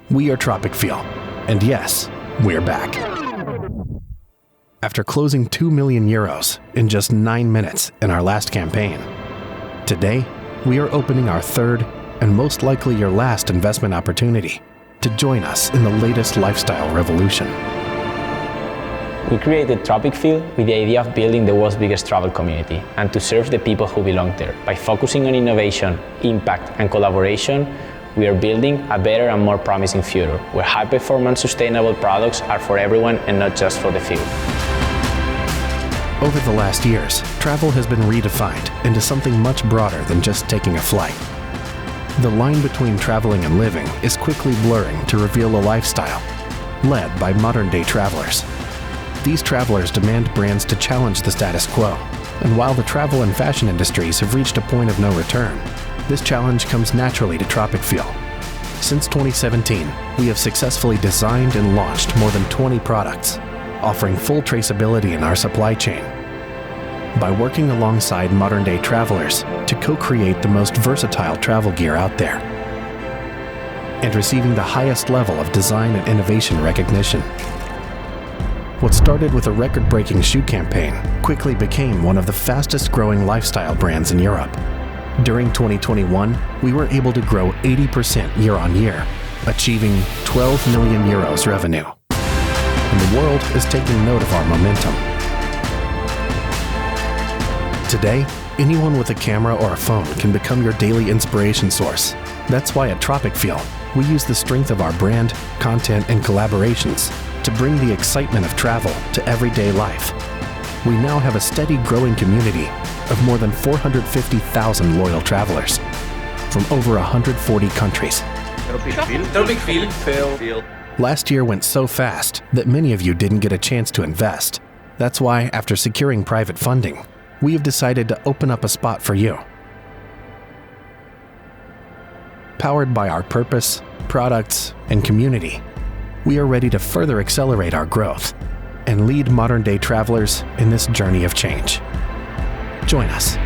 We are Tropicfeel, and yes, we're back. After closing 2 million euros in just 9 minutes in our last campaign, today we are opening our third and most likely your last investment opportunity to join us in the latest lifestyle revolution. We created Tropicfeel with the idea of building the world's biggest travel community and to serve the people who belong there. By focusing on innovation, impact, and collaboration, we are building a better and more promising future, where high-performance sustainable products are for everyone and not just for the few. Over the last years, travel has been redefined into something much broader than just taking a flight. The line between traveling and living is quickly blurring to reveal a lifestyle led by modern-day travelers. These travelers demand brands to challenge the status quo, and while the travel and fashion industries have reached a point of no return, this challenge comes naturally to Tropicfeel. Since 2017, we have successfully designed and launched more than 20 products, offering full traceability in our supply chain. By working alongside modern-day travelers to co-create the most versatile travel gear out there, and receiving the highest level of design and innovation recognition. What started with a record-breaking shoe campaign quickly became one of the fastest-growing lifestyle brands in Europe. During 2021, we were able to grow 80% year-on-year, achieving 12 million euros revenue. And the world is taking note of our momentum. Today, anyone with a camera or a phone can become your daily inspiration source. That's why at Tropicfeel, we use the strength of our brand, content, and collaborations to bring the excitement of travel to everyday life. We now have a steady growing community of more than 450,000 loyal travelers from over 140 countries. Tropicfeel. Last year went so fast that many of you didn't get a chance to invest. That's why, after securing private funding, we have decided to open up a spot for you. Powered by our purpose, products, and community, we are ready to further accelerate our growth and lead modern-day travelers in this journey of change. Join us.